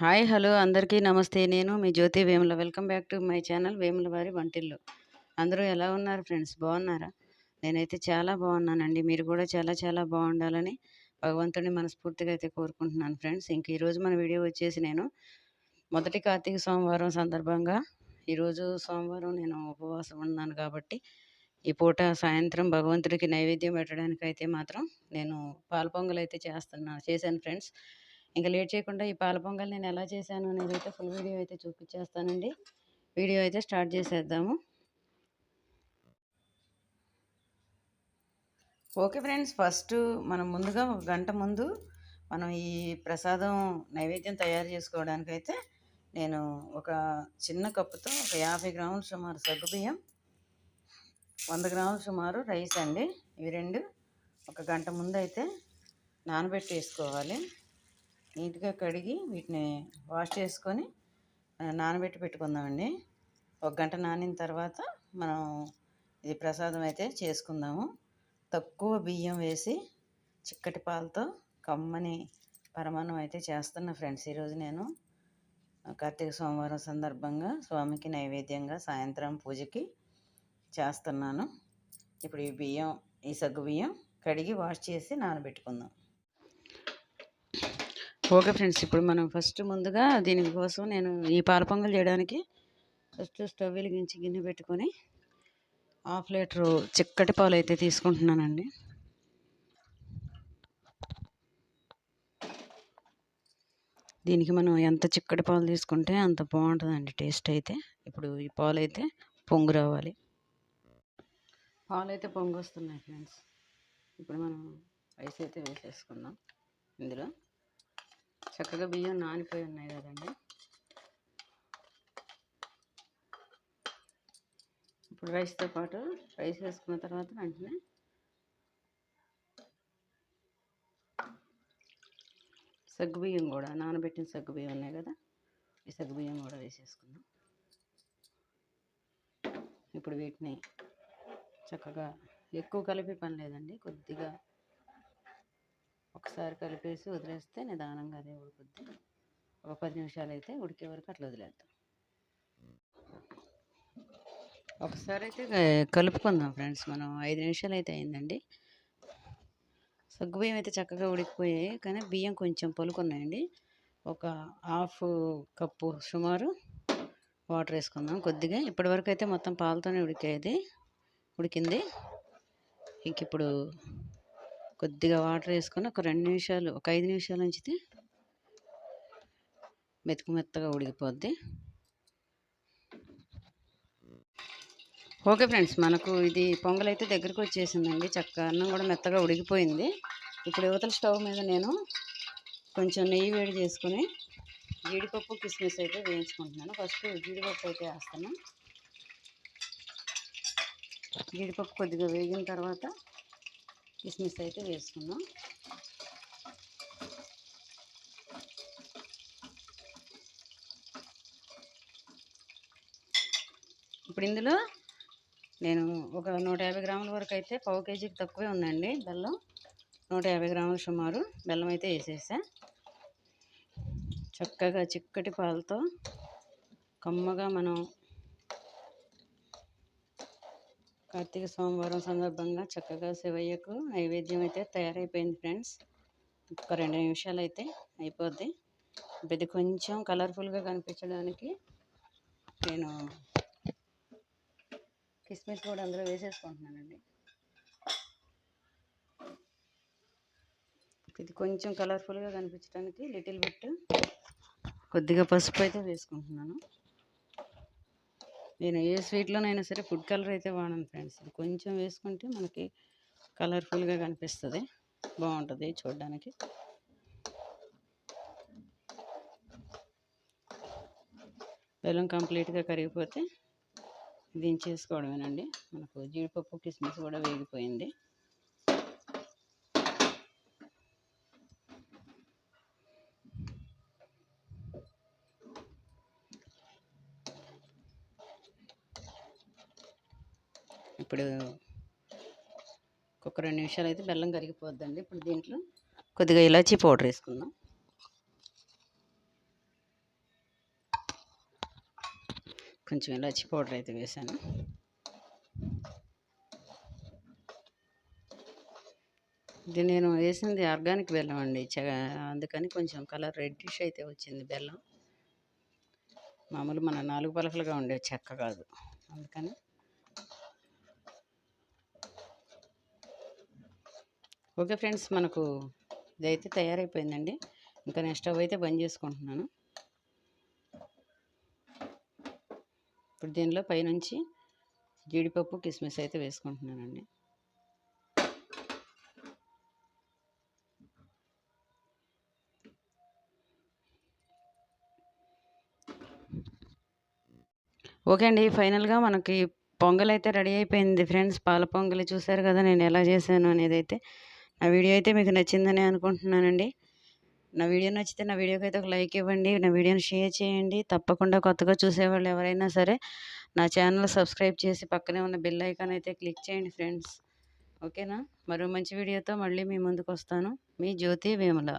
Hi hello అందరికీ నమస్తే. నేను మీ Jyothi Vemula. Welcome back to my channel Vemula వారి వంటిల్లు. అందరూ ఎలా ఉన్నారు ఫ్రెండ్స్, బాగున్నారా? నేనైతే చాలా బాగున్నానండి. మీరు కూడా చాలా చాలా బాగుండాలని భగవంతుడిని మనస్ఫూర్తిగా అయితే కోరుకుంటున్నాను ఫ్రెండ్స్. ఇంక ఈరోజు మన వీడియో వచ్చేసి నేను మొదటి కార్తీక సోమవారం సందర్భంగా ఈరోజు సోమవారం నేను ఉపవాసం ఉన్నాను కాబట్టి ఈ పూట సాయంత్రం భగవంతుడికి నైవేద్యం పెట్టడానికి అయితే మాత్రం నేను పాల పొంగల్ అయితే చేశాను ఫ్రెండ్స్. ఇంకా లేట్ చేయకుండా ఈ పాల పొంగల్ నేను ఎలా చేశాను అనేది అయితే ఫుల్ వీడియో అయితే చూపించేస్తానండి. వీడియో అయితే స్టార్ట్ చేసేద్దాము. ఓకే ఫ్రెండ్స్, ఫస్ట్ మనం ముందుగా ఒక గంట ముందు మనం ఈ ప్రసాదం నైవేద్యం తయారు చేసుకోవడానికైతే నేను ఒక చిన్న కప్పుతో ఒక 50 గ్రాములు సుమారు సగ్గుబియ్యం, 100 గ్రాములు సుమారు రైస్ అండి. ఇవి రెండు ఒక గంట ముందు అయితే నానబెట్టి వేసుకోవాలి. నీట్గా కడిగి వీటిని వాష్ చేసుకొని నానబెట్టి పెట్టుకుందామండి. ఒక గంట నానిన తర్వాత మనం ఇది ప్రసాదం అయితే చేసుకుందాము. తక్కువ బియ్యం వేసి చిక్కటి పాలతో కమ్మని పరమాన్నం అయితే చేస్తున్నా ఫ్రెండ్స్. ఈరోజు నేను కార్తీక సోమవారం సందర్భంగా స్వామికి నైవేద్యంగా సాయంత్రం పూజకి చేస్తున్నాను. ఇప్పుడు ఈ సగ్గు బియ్యం కడిగి వాష్ చేసి నానబెట్టుకుందాం. ఓకే ఫ్రెండ్స్, ఇప్పుడు మనం ఫస్ట్ ముందుగా దీనికోసం నేను ఈ పాల పొంగల్ చేయడానికి ఫస్ట్ స్టవ్ వెలిగించి గిన్నె పెట్టుకొని 1/2 లీటరు చిక్కటి పాలు అయితే తీసుకుంటున్నానండి. దీనికి మనం ఎంత చిక్కటి పాలు తీసుకుంటే అంత బాగుంటుందండి టేస్ట్ అయితే. ఇప్పుడు ఈ పాలు అయితే పొంగు రావాలి. పాలు అయితే పొంగు వస్తున్నాయి ఫ్రెండ్స్. ఇప్పుడు మనం రైస్ అయితే వేసేసుకుందాం. ఇందులో చక్కగా బియ్యం నానిపోయి ఉన్నాయి కదండి. ఇప్పుడు రైస్తో పాటు రైస్ వేసుకున్న తర్వాత వెంటనే సగ్గుబియ్యం కూడా నానబెట్టిన సగ్గుబియ్యం ఉన్నాయి కదా, ఈ సగ్గుబియ్యం కూడా వేసేసుకుందాం. ఇప్పుడు వీటిని చక్కగా ఎక్కువ కలిపి పని లేదండి, కొద్దిగా ఒకసారి కలిపేసి వదిలేస్తే నిదానంగా అదే ఉడుకుద్ది. ఒక 10 నిమిషాలు అయితే ఉడికే వరకు అట్లా వదిలేద్దాం. ఒకసారి అయితే కలుపుకుందాం ఫ్రెండ్స్. మనం 5 నిమిషాలు అయితే అయిందండి. సగ్గుబియ్యం అయితే చక్కగా ఉడికిపోయాయి, కానీ బియ్యం కొంచెం పలుకున్నాయండి. ఒక 1/2 కప్పు సుమారు వాటర్ వేసుకుందాం కొద్దిగా. ఇప్పటివరకు అయితే మొత్తం పాలతోనే ఉడికింది. ఇంక ఇప్పుడు కొద్దిగా వాటర్ వేసుకొని ఒక 5 నిమిషాలు ఉంచితే మెత్తగా ఉడికిపోద్ది. ఓకే ఫ్రెండ్స్, మనకు ఇది పొంగల్ అయితే దగ్గరకు వచ్చేసిందండి. చక్కగా అన్నం కూడా మెత్తగా ఉడికిపోయింది. ఇప్పుడు యువతల స్టవ్ మీద నేను కొంచెం నెయ్యి వేడి చేసుకుని జీడిపప్పు కిస్మిస్ అయితే వేయించుకుంటున్నాను. ఫస్ట్ జీడిపప్పు అయితే వేస్తాను. జీడిపప్పు కొద్దిగా వేగిన తర్వాత కిస్మిస్ అయితే వేసుకుందాం. ఇప్పుడు ఇందులో నేను ఒక 150 గ్రాముల వరకు అయితే, 1/4 కేజీకి తక్కువే ఉందండి బెల్లం. 150 గ్రాములు సుమారు బెల్లం అయితే వేసేసా. చక్కగా చిక్కటి పాలతో కమ్మగా మనం కార్తీక సోమవారం సందర్భంగా చక్కగా శివయ్యకు నైవేద్యం అయితే తయారైపోయింది ఫ్రెండ్స్. ఒక 2 నిమిషాలు అయితే అయిపోద్ది. ఇది కొంచెం కలర్ఫుల్గా కనిపించడానికి నేను కిస్మిస్ కూడా అందులో వేసేసుకుంటున్నానండి. ఇది కొంచెం కలర్ఫుల్గా కనిపించడానికి లిటిల్ బిట్ కొద్దిగా పసుపు అయితే వేసుకుంటున్నాను. నేను ఏ స్వీట్లోనైనా సరే ఫుడ్ కలర్ అయితే వాడను ఫ్రెండ్స్. ఇది కొంచెం వేసుకుంటే మనకి కలర్ఫుల్గా కనిపిస్తుంది, బాగుంటుంది చూడడానికి. బెల్లం కంప్లీట్గా కరిగిపోతే దించేసుకోవడమేనండి. మనకు జీడిపప్పు కిస్మిస్ కూడా వేగిపోయింది. ఇప్పుడు ఒక 2 నిమిషాలు అయితే బెల్లం కరిగిపోద్దండి. ఇప్పుడు దీంట్లో కొద్దిగా ఇలాచీ పౌడర్ వేసుకుందాం. కొంచెం ఇలాచి పౌడర్ అయితే వేసాను. ఇది నేను వేసింది ఆర్గానిక్ బెల్లం అండి, అందుకని కొంచెం కలర్ రెడ్డిష్ అయితే వచ్చింది బెల్లం. మామూలు మన 4 పలకలుగా ఉండే చెక్క కాదు, అందుకని. ఓకే ఫ్రెండ్స్, మనకు ఇదైతే తయారైపోయిందండి. ఇంకా నేను స్టవ్ అయితే బంద్ చేసుకుంటున్నాను. ఇప్పుడు దీనిలో పైనుంచి జీడిపప్పు కిస్మిస్ అయితే వేసుకుంటున్నానండి. ఓకే అండి, ఫైనల్గా మనకి పొంగల్ అయితే రెడీ అయిపోయింది ఫ్రెండ్స్. పాల పొంగలి చూసారు కదా నేను ఎలా చేశాను అనేది. అయితే నా వీడియో అయితే మీకు నచ్చిందని అనుకుంటున్నానండి. నా వీడియో నచ్చితే నా వీడియోకి అయితే ఒక లైక్ ఇవ్వండి, నా వీడియోని షేర్ చేయండి. తప్పకుండా కొత్తగా చూసేవాళ్ళు ఎవరైనా సరే నా ఛానల్ సబ్స్క్రైబ్ చేసి పక్కనే ఉన్న బెల్ ఐకాన్ అయితే క్లిక్ చేయండి ఫ్రెండ్స్. ఓకేనా? మరో మంచి వీడియోతో మళ్ళీ మీ ముందుకు వస్తాను. మీ జ్యోతి వేముల.